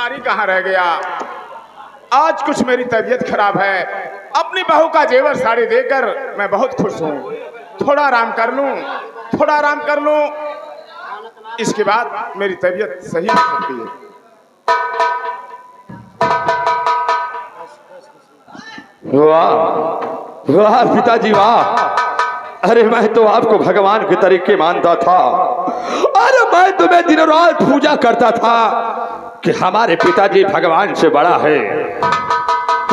बीमारी कहाँ रह गया। आज कुछ मेरी तबीयत खराब है। अपनी बहू का जेवर साड़ी देकर मैं बहुत खुश हूँ। थोड़ा आराम कर लूँ, थोड़ा आराम कर लूँ, इसके बाद मेरी तबीयत सही हो सकती है। वाह वाह पिताजी वाह। अरे मैं तो आपको भगवान के तरीके मानता था। अरे मैं तुम्हें दिनों रात पूजा करता था कि हमारे पिताजी भगवान से बड़ा है।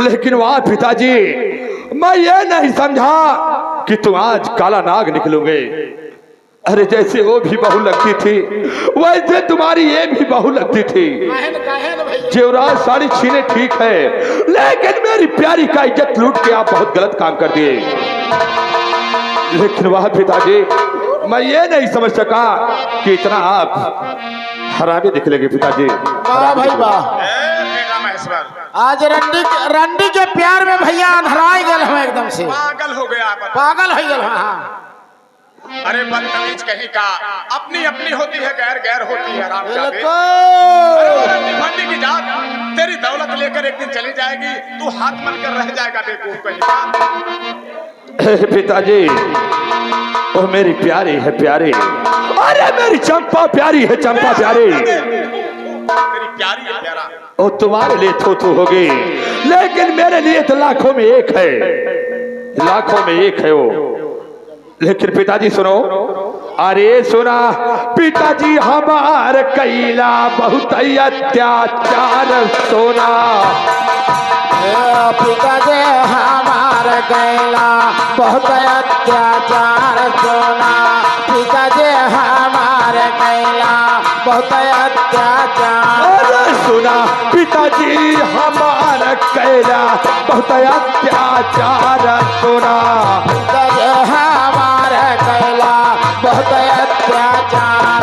लेकिन वाह पिताजी, मैं ये नहीं समझा कि तुम आज काला नाग निकलोगे। अरे जैसे वो भी बहू लगती थी वैसे तुम्हारी ये भी बहू लगती थी। जेवरात साड़ी छीने ठीक है, लेकिन मेरी प्यारी का इज्जत लूट के आप बहुत गलत काम कर दिए। लेकिन वह पिताजी, मैं ये नहीं समझ सका कि इतना आप हरामी निकलेंगे पिताजी। वाह भाई वाह। आज रंडी के प्यार में भैया अंधराई गल हम एकदम से पागल हो गया, पागल हो गल। हाँ अरे बदतमीज कहीं का, अपनी अपनी होती है, गैर गैर होती है। भंडी की जात तेरी दौलत लेकर एक दिन चली जाएगी, तू हाथ मन कर रह जाएगा बेवकूफ कहीं का। पिताजी वो मेरी प्यारी है प्यारी। अरे मेरी चंपा प्यारी है, चंपा प्यारी। तेरी प्यारी है प्यारा। वो तुम्हारे लिए थोथू होगी, लेकिन मेरे लिए तो लाखों में एक है, लाखों में एक है वो। लेकिन पिताजी सुनो, अरे सुना पिताजी हमार कैला बहुत अत्याचार सोना। पिताजी हमार कैला बहुत अत्याचार सोना। पिताजी हमार कैला बहुत अत्याचार। अरे सुना पिताजी हमार कैला बहुत अत्याचार सोना। पिताजी हमार कैला बहुत अत्याचार।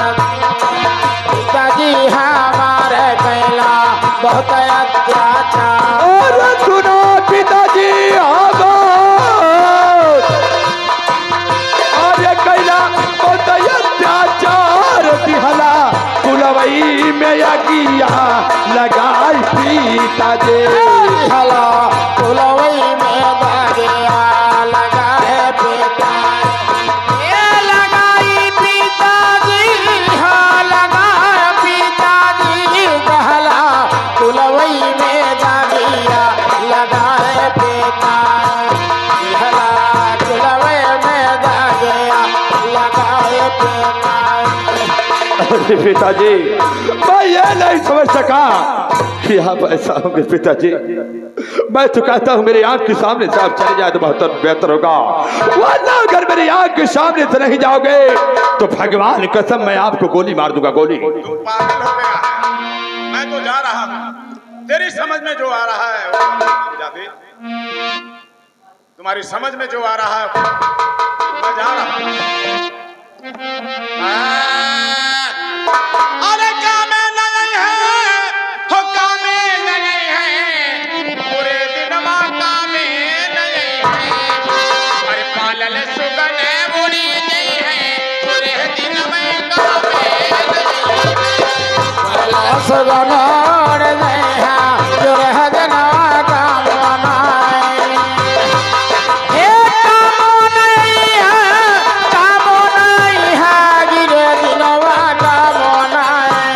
पिताजी हमार कैला बहुत अत्याचार। अरे सुनो पिताजी अरे कैला बहुत अत्याचार दिहला कुलवई में यगिया लगाई पिताजी। दिहला कुलवई में दागिया लगाए पिताजी। लगाई पिताजी, हाँ लगाए पिताजी। दिहला कुलवई में दागिया लगाए पिताजी। दिहला कुलवई में दागिया लगाए पिताजी। अरे पिताजी, मैं ये नहीं समझ सका कि आप ऐसा होंगे पिताजी। मैं तो कहता हूँ मेरी आंख के सामने से आप चले जाए तो बहुत बेहतर होगा, वरना अगर मेरी आंख के सामने से नहीं जाओगे तो भगवान कसम मैं आपको गोली मार दूंगा, गोली। तू पागल हो गया है। मैं तो जा रहा हूँ, तेरी समझ में जो आ रहा है जाते, तुम्हारी समझ में जो आ रहा है मैं जा रहा हूँ। अरे काम नहीं है, हो काम नहीं है, पूरे दिन माँ काम नहीं है। अरे पालल सुगन बुरी नहीं है, पूरे दिन में काम नहीं है। सुगनोर नहीं है, जो रह जना काम नहीं। हे काम नहीं है, काम नहीं है, गिरे दिनवा काम नहीं।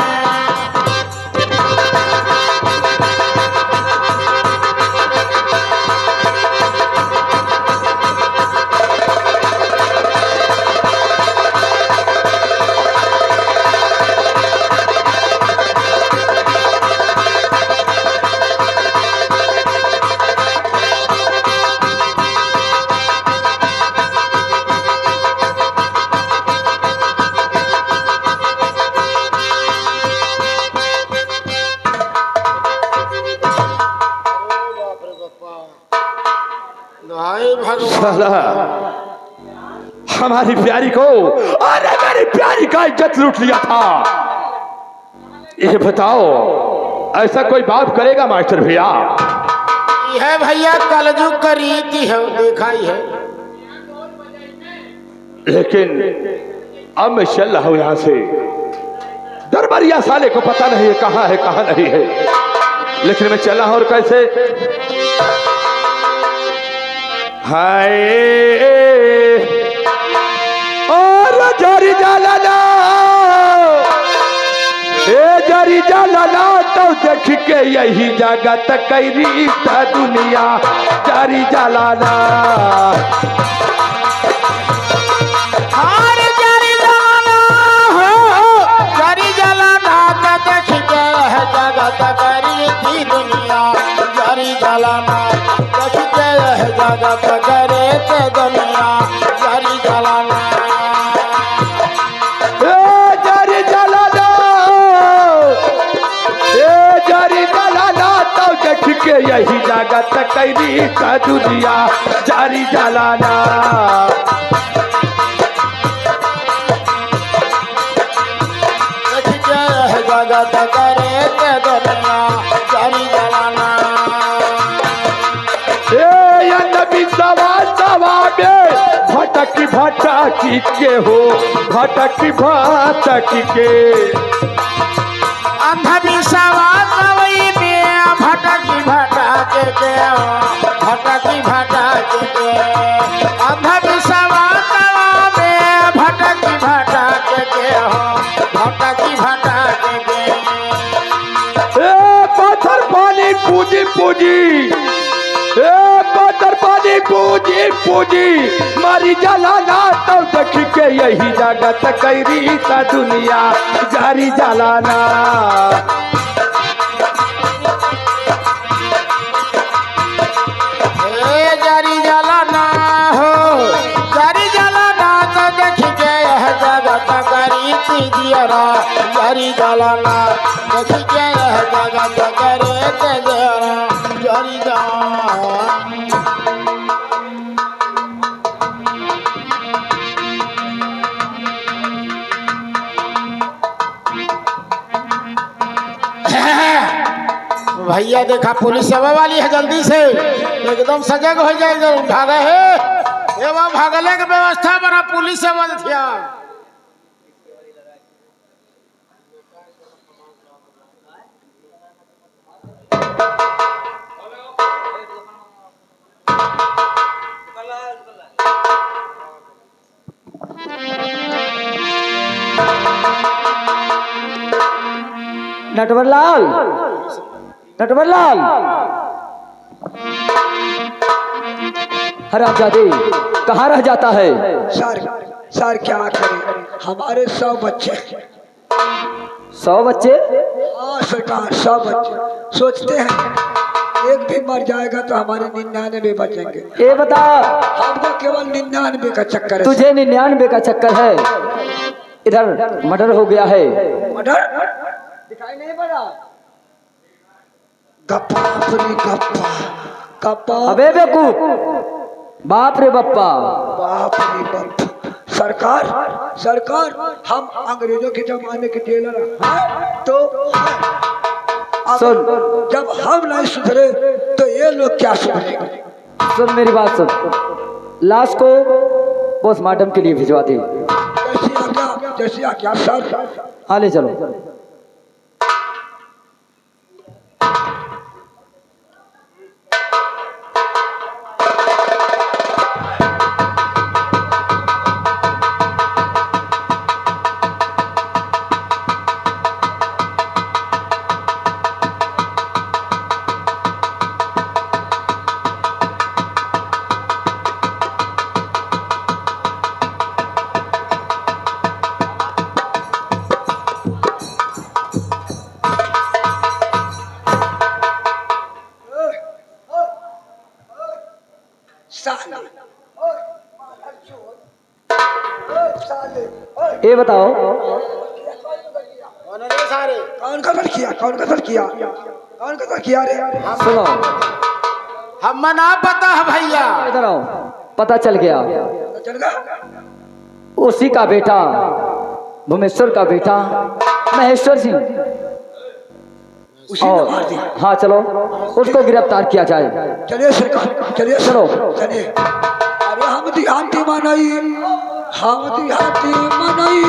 साला हमारी प्यारी को, अरे मेरी प्यारी का इज्जत लूट लिया था। ये बताओ ऐसा कोई बाप करेगा मास्टर भैया? है भैया कलयुग का रीति है, देखा ही है। लेकिन अब मैं चल रहा हूं यहां से। दरबारिया साले को पता नहीं है कहां नहीं है। लेकिन मैं चला और कैसे? हाय और जरी जलाना, ए जरी जलाना तो देख के यही जगत कैरी था दुनिया जरी जलाना। हार जरी जलाना हो, जरी जलाना तो देख के यह जगत कैरी थी दुनिया जरी जलाना, देख के यह जगत करे थे दुनिया जरी जलाना। देख के यही जगत कैरी का दुनिया जारी जलाना। देख के यह जगत करे थे दुनिया जारी जलाना। ए नबी सवा सवा में भटकी भटकी के हो, भटकी भटकी के अंधविश्वास वही में भटकी भटक के, भटकी भटक के अंधविश्वास में भटकी भटक के हो, भटकी भटक के। ए पत्थर पानी पूजी पूजी, ए पत्थर पानी पूजी पूजी मारी जलाना तो देख के यही जगत कैरी का दुनिया जारी जलाना। ए जारी जलाना हो, जारी जलाना तो देख के यह जगत करी थी जियरा जारी जलाना, देख के यह जगत करे थे जियरा जारी जलाना। भैया देखा पुलिस आवे वाली है, जल्दी से एकदम सजग हो जाए, भागे है एवं भागले के व्यवस्था बना पुलिस से बंधिया। नटवरलाल, नटवरलाल, हरामजादे कहाँ रह जाता है? सर क्या करें, हमारे 100 बच्चे। 100 बच्चे? हाँ सरकार 100 बच्चे। सोचते हैं एक भी मर जाएगा तो हमारे 99 बचेंगे। ये बता, हमको केवल 99 का चक्कर है। तुझे 99 का चक्कर है? इधर मर्डर हो गया है। मर्डर दिखाई नहीं पड़ा? गप्पा अपनी गप्पा गप्पा। अबे बेवकूफ, बाप रे बप्पा। बाप रे बाप। सरकार सरकार हम अंग्रेजों के जमाने के टेलर हैं तो अब सुन, जब हम नहीं सुधरे तो ये लोग क्या सुधरेंगे? सुन मेरी बात सुन, लाश को पोस्टमार्टम के लिए भिजवा दे। जैसी आज्ञा सर। हाँ ले चलो। ये बताओ, कौन कत्ल किया? कौन कत्ल किया? कौन कत्ल किया रे? सुनो, हम ना पता है भैया। इधर आओ, पता चल गया। चल गया? उसी का बेटा, भुवनेश्वर का बेटा महेश्वर सिंह। उसी ने मार दिया। हाँ चलो, उसको गिरफ्तार किया जाए। चलिए सरकार, चलिए चलो। चलिए। अरे हम देहाती मनाई, हम देहाती मनाई,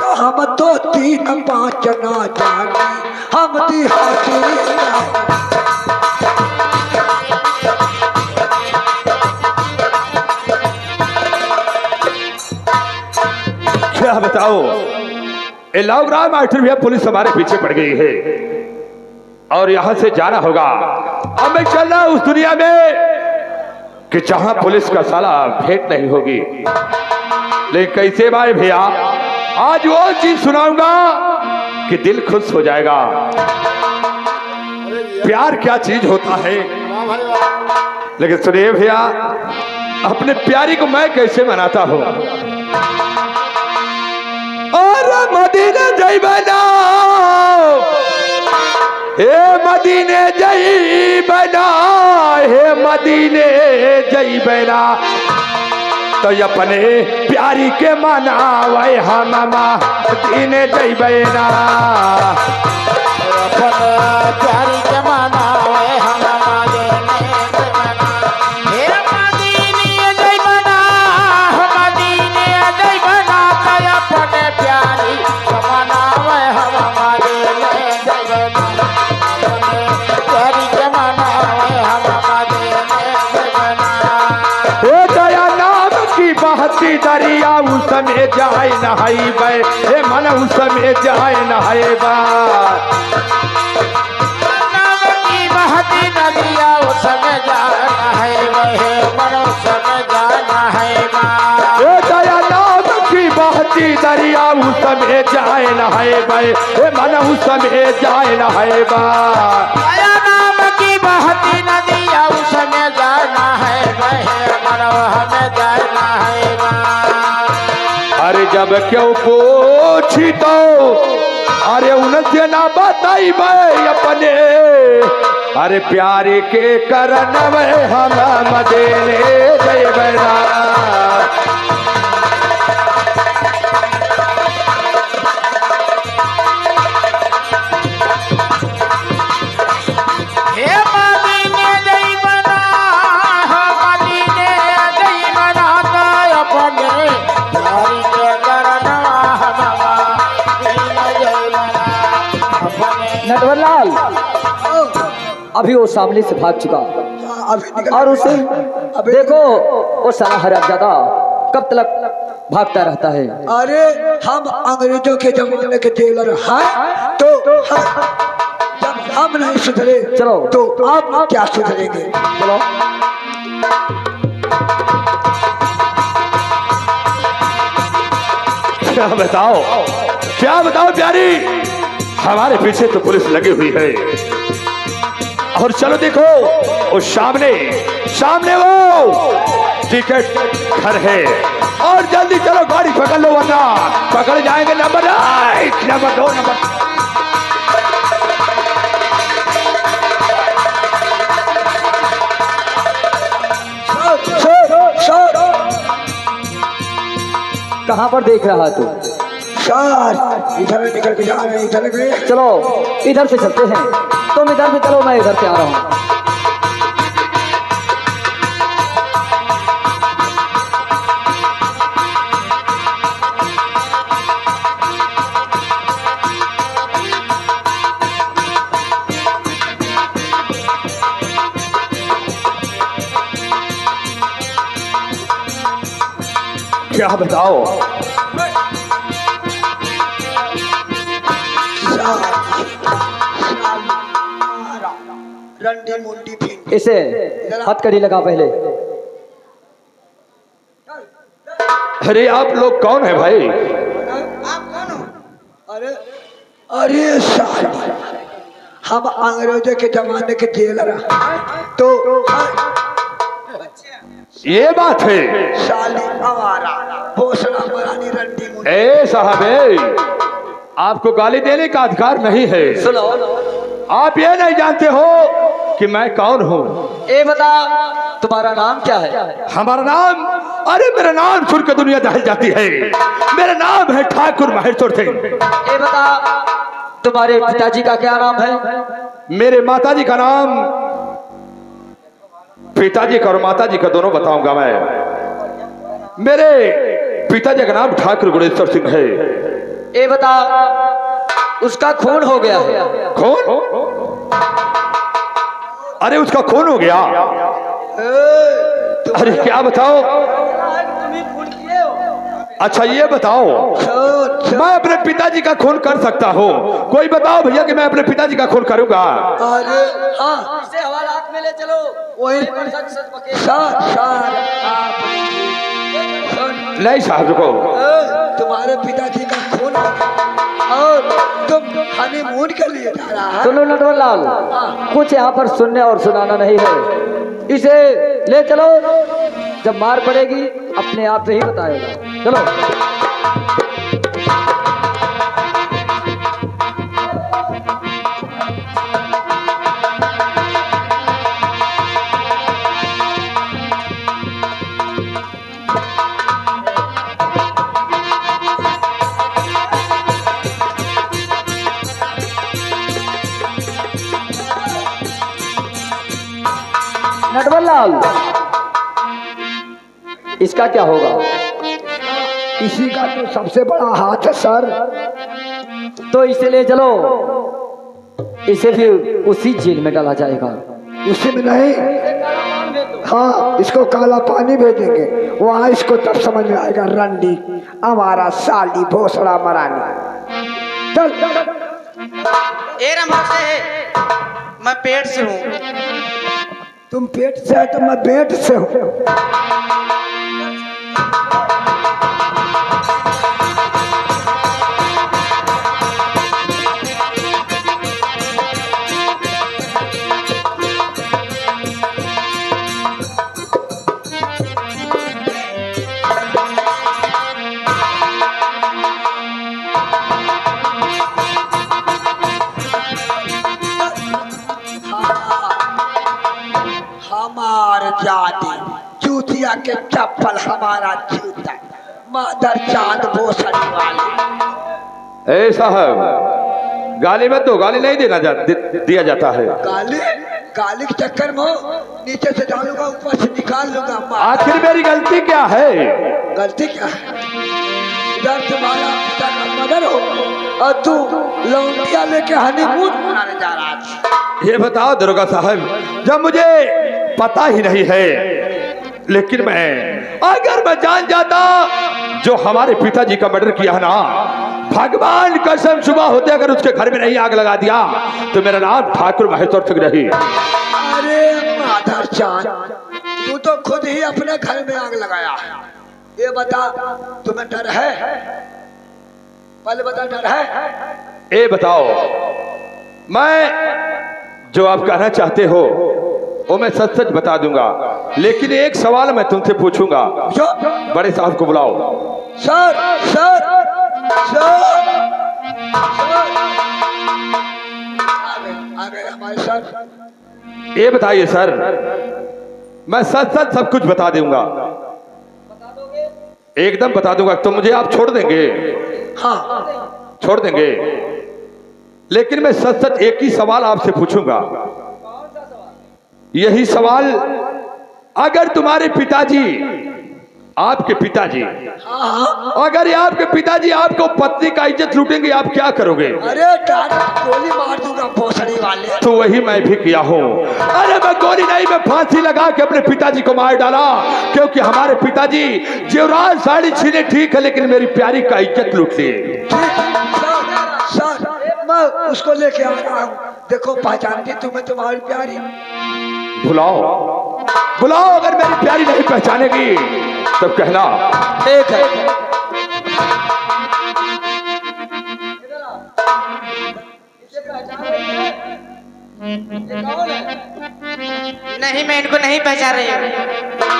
तो हम तो 3 5 ना जाने, हम देहाती ना। क्या बताओ, ये लौग्राम मास्टर भैया पुलिस हमारे पीछे पड़ गई है और यहां से जाना होगा। अब मैं चल रहा हूं उस दुनिया में कि जहां पुलिस का साला भेंट नहीं होगी। लेकिन कैसे भाई भैया, आज वो चीज सुनाऊंगा कि दिल खुश हो जाएगा। प्यार क्या चीज होता है। लेकिन सुनिए भैया, अपने प्यारी को मैं कैसे मनाता हूं। और मदीने जय बना, हे मदीने जय बना, हे मदीने जय बना, तो अपने प्यारी के मनावे हम मदीने जय बना, अपने प्यारी के मनावे हम मदीने जय बना, हे मदीने जय बना, अपने प्यारी के मनावे हम मदीने जय बना, अपने प्यारी के मनावे हम मदीने जय बना। हे दया नाम की बहती दरिया उसमें जाए नहाई बे, हे मन उसमें जाए नहाए बा, नाम की बहती नदिया उसमें जाना है वहे मन उसमें जाना है माँ। हे दया नाम की बहती दरिया उसमें जाए नहाए बे, हे मन उसमें जाए नहाए बा, दया नाम की बहती नदिया उसमें जाना है वहे मन हमें जाना है माँ। अरे जब क्यों पूछी तो अरे उनसे ना बताई मैं अपने, अरे प्यारे के करन में हम मदीने जय बना, हे मदीने जय बना, मदीने जय बना, अपने प्यारी के करना हम मदीने जय बना, अपने नटवरलाल अभी वो सामने से भाग चुका अभी निकल और उसे अबे देखो वो साला हरामजादा कब तक भागता रहता है। अरे हम अंग्रेजों के जमाने के जेलर हैं, तो जब हम नहीं सुधरे चलो। तो आप क्या सुधरेंगे। चलो क्या बताओ प्यारी, हमारे पीछे तो पुलिस लगी हुई है और चलो देखो वो सामने सामने वो टिकट घर है और जल्दी चलो गाड़ी पकड़ लो वरना पकड़ जाएंगे। नंबर 1 नंबर 2 नंबर कहाँ पर देख रहा तू। सर इधर निकल के जा रहे हैं, इधर गए। चलो इधर से चलते हैं, तुम इधर से चलो मैं इधर से आ रहा हूँ। क्या बताओ। रंडी मुंडी फिर इसे हथकड़ी लगा पहले। अरे आप लोग कौन है भाई। अरे अरे साल हम अंग्रेजों के जमाने के जेलर हैं, तो ये बात है। साली आवारा भोसड़ा मरानी रंडी मुंडी। ए साहब आपको गाली देने का अधिकार नहीं है। सुनो आप ये नहीं जानते हो कि मैं कौन हूँ। ये बता तुम्हारा नाम क्या है। हमारा नाम, अरे मेरा नाम सुन के दुनिया दहल जाती है। मेरा नाम है ठाकुर महेश्वर सिंह। ये बता तुम्हारे पिताजी का क्या नाम है। मेरे माताजी का नाम, पिताजी का और माताजी का दोनों बताऊंगा मैं। मेरे पिताजी का नाम ठाकुर गुणेश्वर सिंह है ये बता, उसका खून हो गया है। खून? अरे उसका खून हो गया? अरे क्या बताओ? अच्छा ये बताओ, मैं अपने पिताजी का खून कर सकता हूँ? कोई बताओ भैया कि मैं अपने पिताजी का खून करूंगा? अरे हाँ, इसे हवालात में ले चलो। वही सच सच बके। नहीं साहब रुको। तुम्हारे पिताजी का खून और तुम हनीमून के लिए जा रहा है। सुनो नटवर लाल, कुछ यहाँ पर सुनने और सुनाना नहीं है। इसे ले चलो, जब मार पड़ेगी अपने आप ही बताएगा। चलो। नटवर लाल, इसका क्या होगा? इसी का तो सबसे बड़ा हाथ है सर। तो इसे ले चलो, इसे फिर उसी जेल में डाला जाएगा। उसी में नहीं, हाँ इसको काला पानी भेजेंगे, वहाँ इसको तब समझ में आएगा रंडी हमारा साली भोसड़ा मरानी। चल ए रमक से है, मैं पेट से हूँ। तुम पेट से है तो मैं पेट से हूँ। हमार जाति जूतिया के चप्पल हमारा जूता मादर चांद भोसड़ी वाले। ए साहब, गाली मत दो, गाली नहीं दिया जाता है। गाली गाली के चक्कर में नीचे से डालूंगा ऊपर से निकाल लूंगा। आखिर मेरी गलती क्या है? गलती क्या है? इधर तुम्हारा पिता का मर्डर हो और तू लौंडिया लेके हनीमून मनाने जा रहा था। ये बताओ दरोगा साहब, जब मुझे पता ही नहीं है, लेकिन अगर मैं जान जाता जो हमारे पिताजी का मर्डर किया है ना, भगवान कसम सुबह होते अगर उसके घर में नहीं आग लगा दिया तो मेरा नाम ठाकुर महेश्वर सिंह रही। अरे माधर चांद, तू तो खुद ही अपने घर में आग लगाया। ये बता तुम्हें डर है? पहले बता डर है? ये बताओ, मैं जो आप कहना चाहते हो वो मैं सच सच बता दूंगा, लेकिन एक सवाल मैं तुमसे पूछूंगा। जो बड़े साहब को बुलाओ। सर सर सर आ गए हमारे सर। ये बताइए सर, मैं सच सच सब कुछ बता दूंगा, एकदम बता दूंगा, तो मुझे आप छोड़ देंगे? हाँ छोड़ देंगे, लेकिन मैं सच सच एक ही सवाल आपसे पूछूंगा। यही सवाल, अगर तुम्हारे पिताजी, आपके पिताजी, अगर ये आपके पिताजी आपको पत्नी का इज्जत लूटेंगे, आप क्या करोगे? अरे डायरेक्ट गोली मार दूंगा भोसड़ी वाले। तो वही मैं भी किया हूँ। अरे मैं गोली नहीं, मैं फांसी लगा के अपने पिताजी को मार डाला, क्योंकि हमारे पिताजी जेवरात साड़ी छीने ठीक है, लेकिन मेरी प्यारी का इज्जत लूट लिए। सर मैं उसको लेके आ रहा हूँ, देखो पहचानती तुम्हें तुम्हारी प्यारी। बुलाओ बुलाओ, अगर मेरी प्यारी नहीं पहचानेगी तब कहना। ठीक है। नहीं, मैं इनको नहीं पहचान रही हूँ।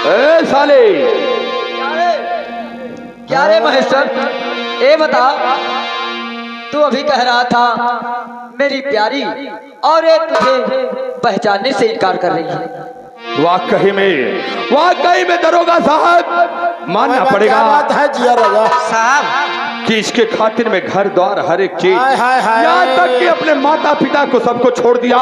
ए साले, क्या रे महेश्वर, ये बता, तू अभी कह रहा था मेरी प्यारी, और ये तुझे पहचानने से इनकार कर रही है। वाकई में दरोगा साहब, मानना पड़ेगा साहब कि इसके खातिर में घर द्वार हर एक चीज, हाय, हाय, हाय। यहाँ तक कि अपने माता पिता को सबको छोड़ दिया,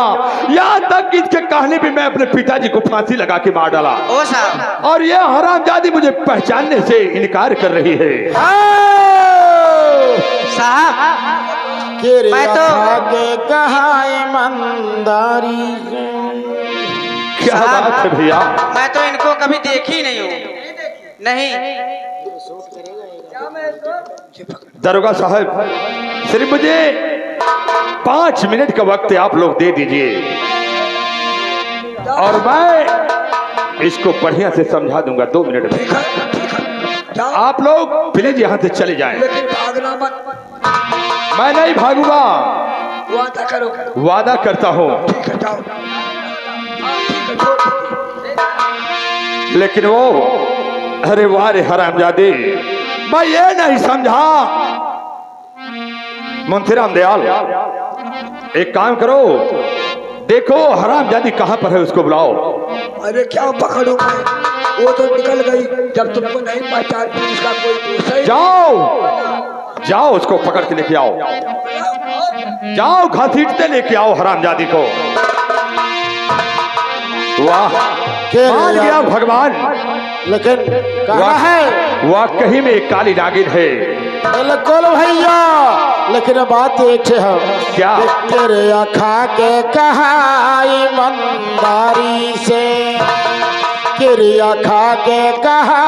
यहाँ तक कि इसके कहने भी मैं अपने पिताजी को फांसी लगा के मार डाला, ओ साहब, और यह हरामजादी मुझे पहचानने से इनकार कर रही है। साहब किरिया मैं तो- खा के कहा ईमानदारी से। क्या बात है भैया। मैं तो इनको कभी देखी नहीं हूँ। नहीं दरोगा साहब सिर्फ मुझे 5 मिनट का वक्त आप लोग दे दीजिए और मैं इसको बढ़िया से समझा दूंगा 2 मिनट में। ठीक है जाओ, आप लोग प्लीज यहाँ से चले जाएं। लेकिन भागना मत, मैं नहीं भागूंगा, वादा करो। वादा करता हूँ। ठीक है जाओ। हाँ, ठीक है छोड़। लेकिन वो अरे वाह रे हरामजादी, मैं ये नहीं समझा। मुंशीराम दयाल एक काम करो, देखो हरामजादी कहाँ पर है, उसको बुलाओ। अरे क्या पकड़ू मैं, वो तो निकल गई जब तुमको नहीं पहचानती उसका कोई दोष है। जाओ जाओ उसको पकड़ के लेके आओ, जाओ घसीटते लेके आओ हरामजादी को। वाह मान गया भगवान, लेकिन कहा है वाकई में एक काली नागिन है। बिल्कुल भैया, लेकिन बात एक है क्या? किरिया खा के कहा ईमानदारी से, किरिया खा के कहा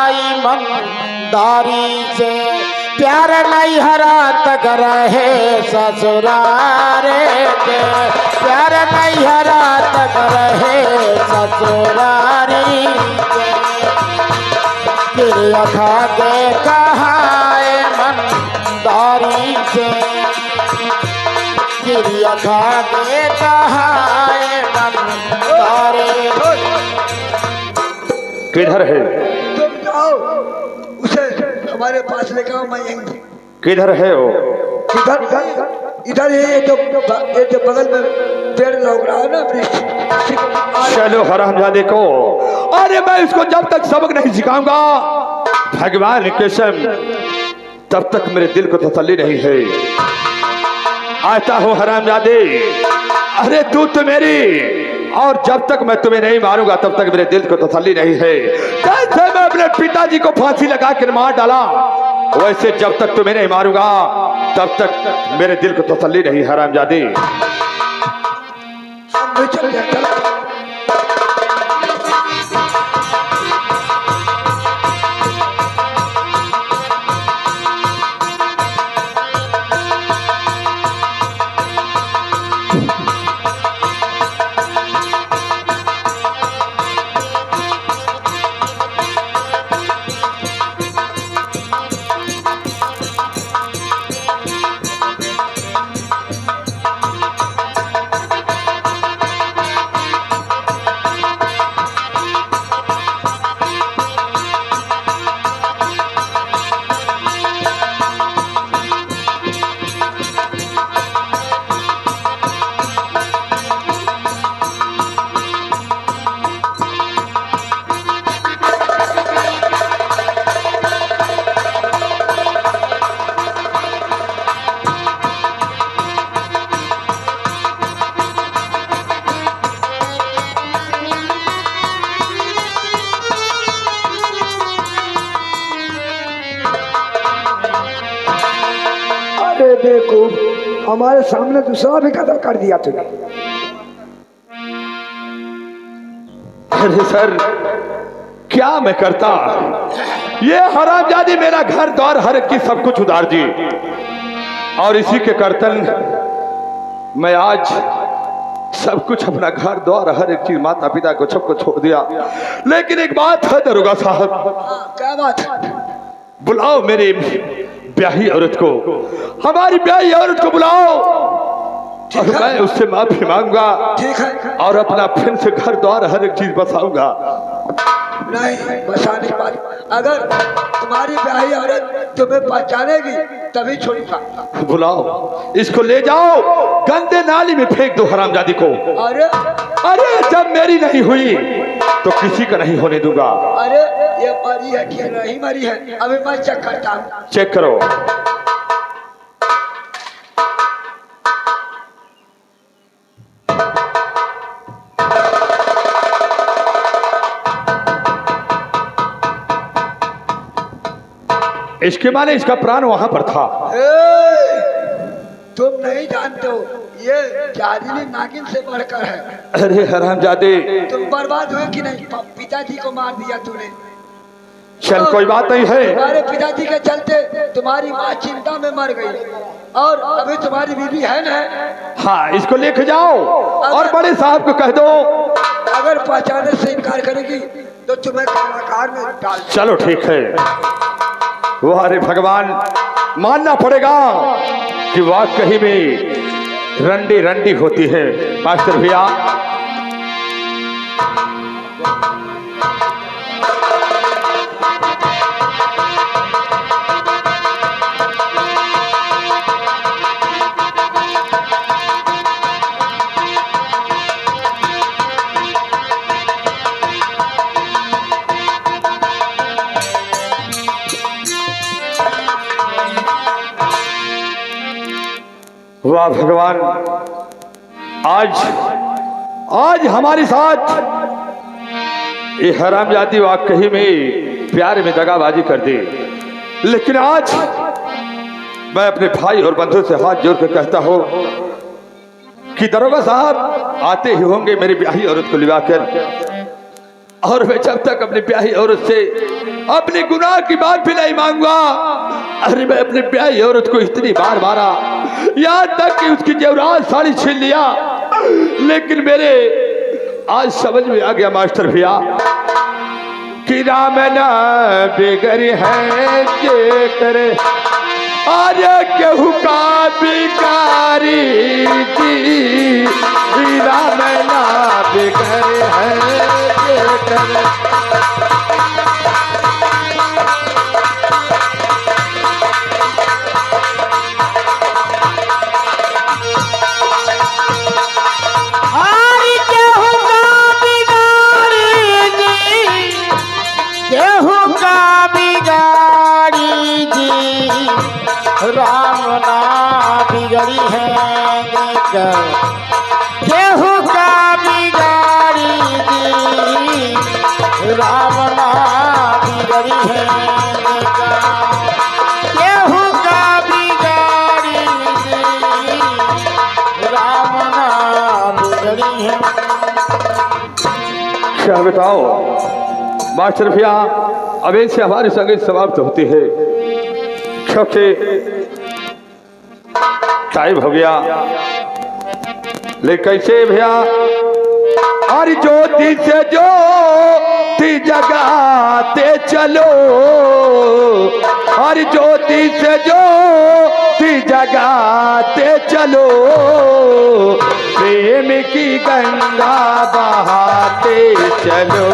ईमानदारी से, प्यार नहीं हरा तक रहे ससुरारे के, प्यार नहीं हरा तक रहे ससुरारी के, किरिया खा के कहा ईमानदारी से, किरिया खा के कहा ईमानदारी। किधर है, तुम जाओ उसे हमारे पास लेकर आओ, मैं यहीं। किधर है वो? इधर इधर इधर ये जो बगल में पेड़ लग रहा है ना वृक्ष। चलो हरामजादे को, अरे मैं इसको जब तक सबक नहीं सिखाऊंगा भगवान की कसम तब तक मेरे दिल को तसल्ली नहीं है। आता हूँ हरामजादे, अरे तू तो मेरी, और जब तक मैं तुम्हें नहीं मारूंगा तब तक मेरे दिल को तसल्ली नहीं है। जैसे मैं अपने पिताजी को फांसी लगा कर मार डाला, वैसे जब तक तुम्हें नहीं मारूंगा तब तक मेरे दिल को तसल्ली नहीं हरामजादे। हम भी चल जाते हैं। अरे देखो हमारे सामने दूसरा भी कदम कर दिया तूने। अरे सर क्या मैं करता, ये हरामजादी मेरा घर द्वार हर एक की सब कुछ उधार दी, और इसी के कर्तन मैं आज सब कुछ अपना घर द्वार हर एक चीज माता पिता को सबको छोड़ दिया। लेकिन एक बात है दरोगा साहब, क्या बात है? बुलाओ मेरी ब्याही औरत को, हमारी ब्याही औरत को बुलाओ, और मैं उससे माफी मांगूंगा ठीक है। और अपना फिर से घर द्वार हर एक चीज बसाऊंगा। नहीं बसाने की बात, अगर तुम्हारी ब्याही औरत तुम्हें पहचानेगी तभी छोड़ूंगा। बुलाओ, इसको ले जाओ गंदे नाली में फेंक दो हरामजादी को। अरे अरे जब मेरी नहीं हुई तो किसी का नहीं होने दूंगा। अरे ये मरी है कि नहीं मरी है, अभी मैं चेक करता हूँ। चेक करो। इसके माने इसका प्राण वहां पर था। तुम नहीं जानते हो, ये जादुली नागिन से बढ़कर है। अरे हरामजादे, तुम बर्बाद हुए कि नहीं? पिताजी को मार दिया तूने। चल कोई बात नहीं है। तुम्हारे पिताजी के चलते तुम्हारी माँ चिंता में मर गई, और अभी तुम्हारी बीवी है ना? हाँ, इसको लेके जाओ और बड़े साहब को कह दो। अगर पहचाने से इनकार करेगी तो तुम्हें कारागार में डाल। चलो ठीक है। वो अरे भगवान, मानना पड़ेगा कि वाकई में रंडी रंडी होती है। मास्टर भैया, वाह भगवान, आज हमारे साथ ये हरामजादी वाकई में प्यार में दगाबाजी कर दी। लेकिन आज मैं अपने भाई और बंधु से हाथ जोड़ कर कहता हूं कि दरोगा साहब आते ही होंगे मेरी ब्याही औरत को लिवाकर, और मैं जब तक अपनी ब्याही औरत से अपने गुनाह की बात भी नहीं मांगूंगा। अरे मैं अपनी ब्याही औरत को इतनी बार मारा, यहाँ तक कि उसकी जेवरात साड़ी छीन लिया, लेकिन मेरे आज समझ में आ गया मास्टर भैया कि राम ना बेगरी है के करे आज केहू का बिकारी जी। राम ना बेगरी है के करे। राम ना बिगड़ी है केहू का बिगाड़ी दी। राम ना बिगड़ी है केहू का बिगाड़ी दी। राम ना बिगड़ी है। क्या बताओ मास्टर भैया, अब इनसे हमारी संगीत समाप्त होती है क्योंकि टाइम हो गया। लेकिन कैसे भैया, और ज्योति से ज्योति जगाते चलो, और ज्योति से ज्योति जगाते चलो, प्रेम की गंगा बहाते चलो।